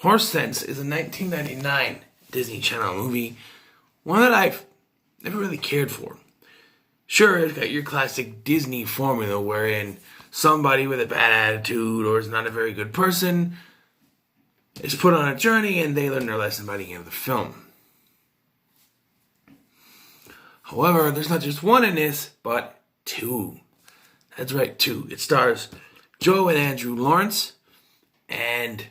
Horse Sense is a 1999 Disney Channel movie, one that I've never really cared for. Sure, it's got your classic Disney formula wherein somebody with a bad attitude or is not a very good person is put on a journey and they learn their lesson by the end of the film. However, there's not just one in this, but two. That's right, two. It stars Joe and Andrew Lawrence, and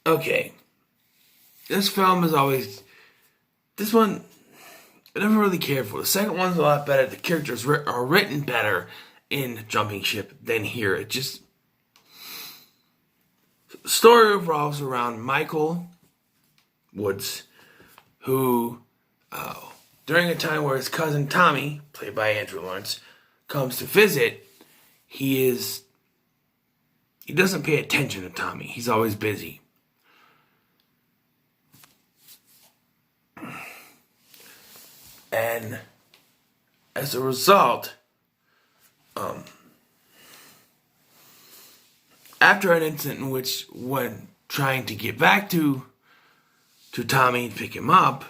okay, this film is always, this one I never really cared for. The second one's a lot better. The characters are written better in Jumping Ship than here. It just, the story revolves around Michael Woods, who, during a time where his cousin Tommy, played by Andrew Lawrence, comes to visit, he doesn't pay attention to Tommy. He's always busy. And as a result, after an incident in which, when trying to get back to Tommy to pick him up,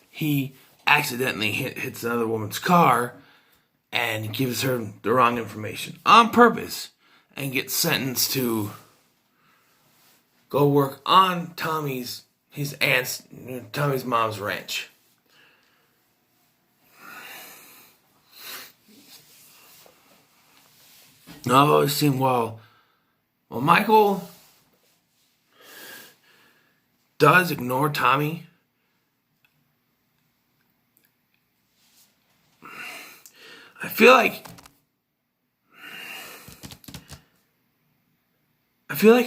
he accidentally hits another woman's car and gives her the wrong information on purpose and gets sentenced to go work on Tommy's mom's ranch. Now I've always seen, well, Michael does ignore Tommy. I feel like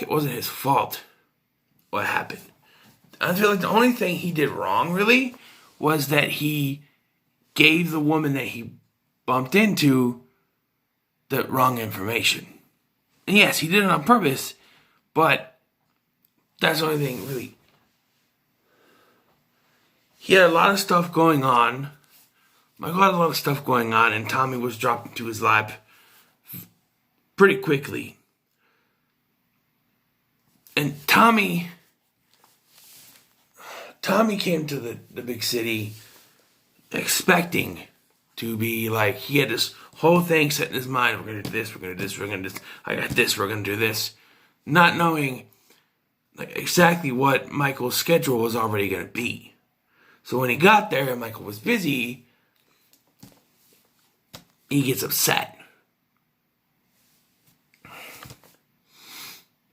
it wasn't his fault what happened. I feel like the only thing he did wrong, really, was that he gave the woman that he bumped into the wrong information. And yes, he did it on purpose, but that's the only thing, really. He had a lot of stuff going on. Michael had a lot of stuff going on, and Tommy was dropped into his lap pretty quickly. And Tommy came to the big city expecting to be like, he had this whole thing set in his mind. We're going to do this, we're going to do this, we're going to do this. I got this, we're going to do this. Not knowing like exactly what Michael's schedule was already going to be. So when he got there and Michael was busy, he gets upset.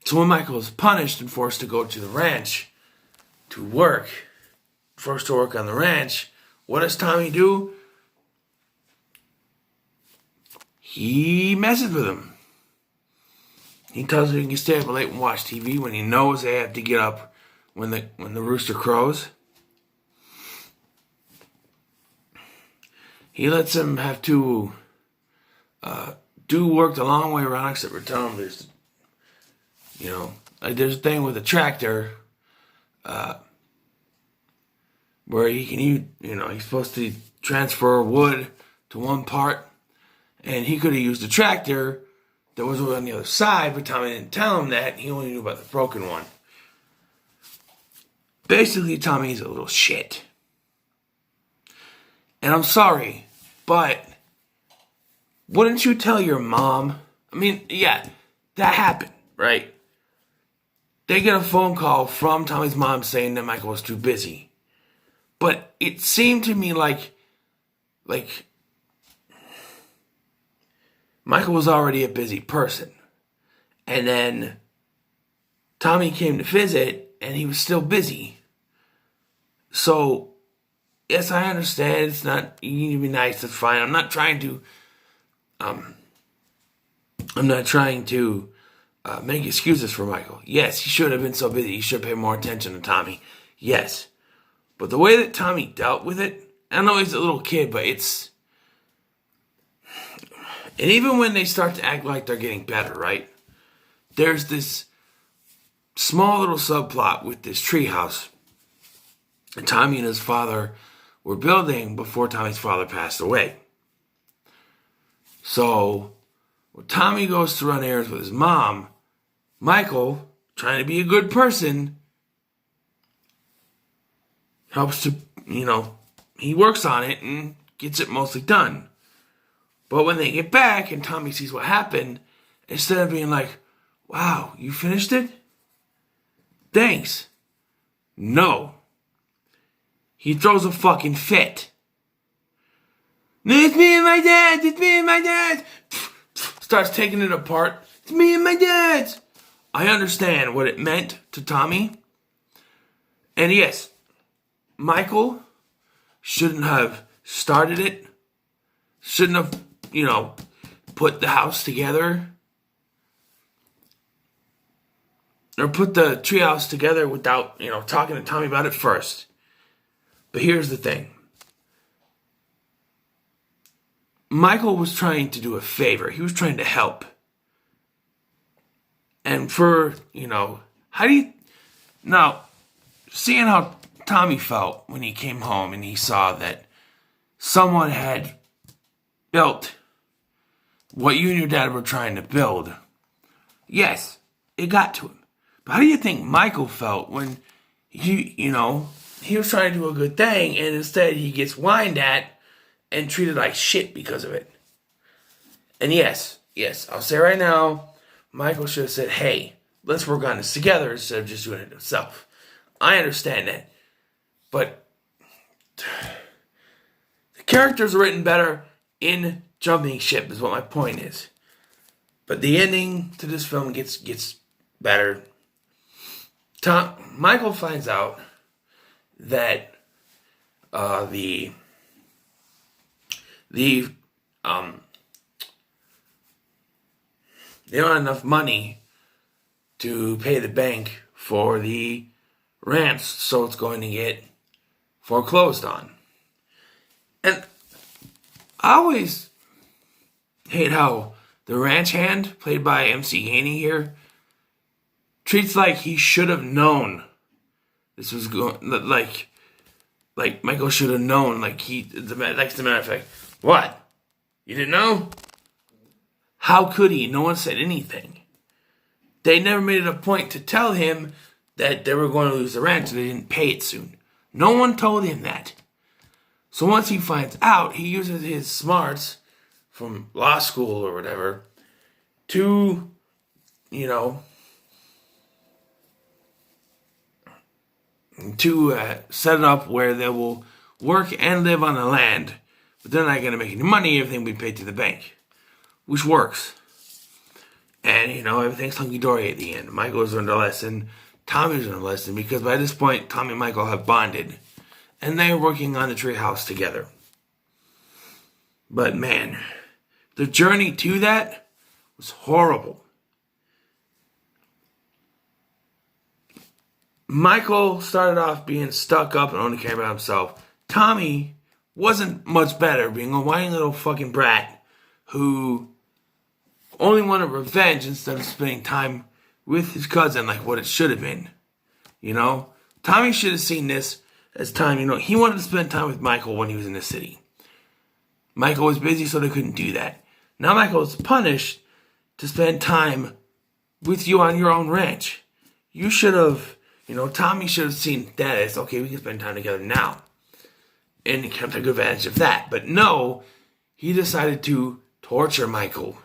So when Michael is punished and forced to go to the ranch to work, on the ranch, what does Tommy do? He messes with him. He tells him he can stay up late and watch TV when he knows they have to get up when the rooster crows. He lets him have to do work the long way around, except for telling him there's, there's a thing with a tractor where he can he's supposed to transfer wood to one part, and he could have used a tractor that was on the other side, but Tommy didn't tell him that. He only knew about the broken one. Basically, Tommy's a little shit. And I'm sorry, but wouldn't you tell your mom? I mean, yeah, that happened, right? They get a phone call from Tommy's mom saying that Michael was too busy. But it seemed to me like Michael was already a busy person. And then Tommy came to visit and he was still busy. So, yes, I understand it's not, you need to be nice, that's fine. I'm not trying to make excuses for Michael. Yes, he should have been so busy. He should pay more attention to Tommy. Yes. But the way that Tommy dealt with it, I know he's a little kid, but it's... And even when they start to act like they're getting better, right? There's this small little subplot with this treehouse that Tommy and his father were building before Tommy's father passed away. So, when Tommy goes to run errands with his mom Michael, trying to be a good person, helps to, he works on it and gets it mostly done. But when they get back and Tommy sees what happened, instead of being like, wow, you finished it? Thanks. No. He throws a fucking fit. It's me and my dad. It's me and my dad. Starts taking it apart. It's me and my dad. I understand what it meant to Tommy. And yes, Michael shouldn't have started it. Shouldn't have, put the house together. Or put the treehouse together without, talking to Tommy about it first. But here's the thing. Michael was trying to do a favor. He was trying to help. And for, seeing how Tommy felt when he came home and he saw that someone had built what you and your dad were trying to build, yes, it got to him. But how do you think Michael felt when he was trying to do a good thing and instead he gets whined at and treated like shit because of it? And yes, I'll say right now, Michael should have said, hey, let's work on this together instead of just doing it himself. I understand that. But the characters are written better in Jumping Ship is what my point is. But the ending to this film gets better. Michael finds out that they don't have enough money to pay the bank for the ranch, so it's going to get foreclosed on. And I always hate how the ranch hand, played by MC Haney here, treats like he should have known this was going, like Michael should have known, like as a matter of fact, what? You didn't know? How could he? No one said anything. They never made it a point to tell him that they were going to lose the ranch and they didn't pay it soon. No one told him that. So once he finds out, he uses his smarts from law school or whatever to, set it up where they will work and live on the land, but they're not going to make any money. Everything will be paid to the bank, which works. And, everything's hunky-dory at the end. Michael's learned a lesson. Tommy's learned a lesson because by this point, Tommy and Michael have bonded. And they're working on the treehouse together. But, man, the journey to that was horrible. Michael started off being stuck up and only caring about himself. Tommy wasn't much better, being a whiny little fucking brat who only wanted revenge instead of spending time with his cousin like what it should have been. Tommy should have seen this as time, he wanted to spend time with Michael when he was in the city. Michael was busy, so they couldn't do that. Now Michael is punished to spend time with you on your own ranch. You should have, Tommy should have seen that as, okay, we can spend time together now. And he kept taking advantage of that. But no, he decided to torture Michael.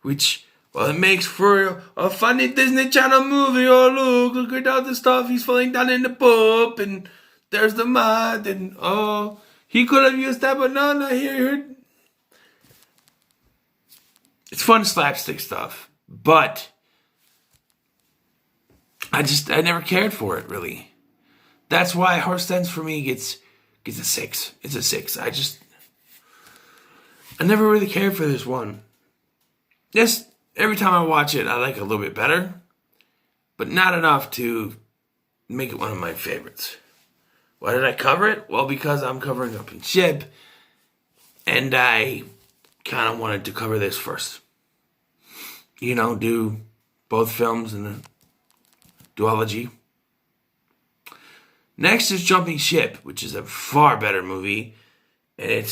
Which, well, it makes for a funny Disney Channel movie. Oh, look at all the stuff. He's falling down in the poop, and there's the mud, and he could have used that, but no, not here. It's fun slapstick stuff, but I never cared for it, really. That's why Horse Dance for me gets a 6. It's a 6. I never really cared for this one. Yes, every time I watch it, I like it a little bit better, but not enough to make it one of my favorites. Why did I cover it? Well, because I'm covering Jumping Ship, and I kind of wanted to cover this first. Do both films in the duology. Next is Jumping Ship, which is a far better movie, and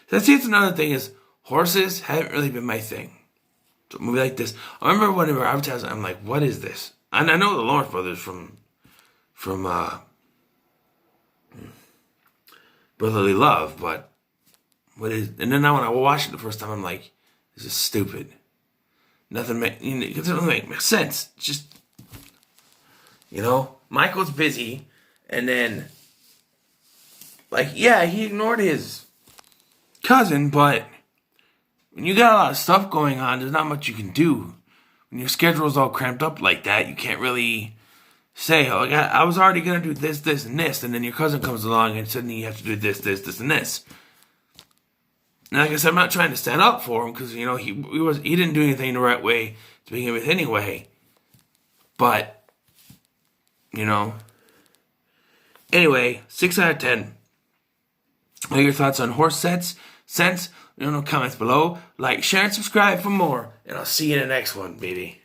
that's another thing is horses haven't really been my thing. to a movie like this. I remember when they were advertising, I'm like, what is this? And I know the Lawrence brothers from Brotherly Love, but what is? And then now when I watched it the first time, I'm like, this is stupid. Nothing it doesn't make sense. It's just, Michael's busy, and then, yeah, he ignored his cousin, but when you got a lot of stuff going on, there's not much you can do. When your schedule's all cramped up like that, you can't really say, oh, I was already going to do this, this, and this, and then your cousin comes along and suddenly you have to do this, this, this, and this. And like I said, I'm not trying to stand up for him because, he didn't do anything the right way to begin with anyway. But, Anyway, 6 out of 10. What are your thoughts on Horse Sense? Comments below. Like, share, and subscribe for more. And I'll see you in the next one, baby.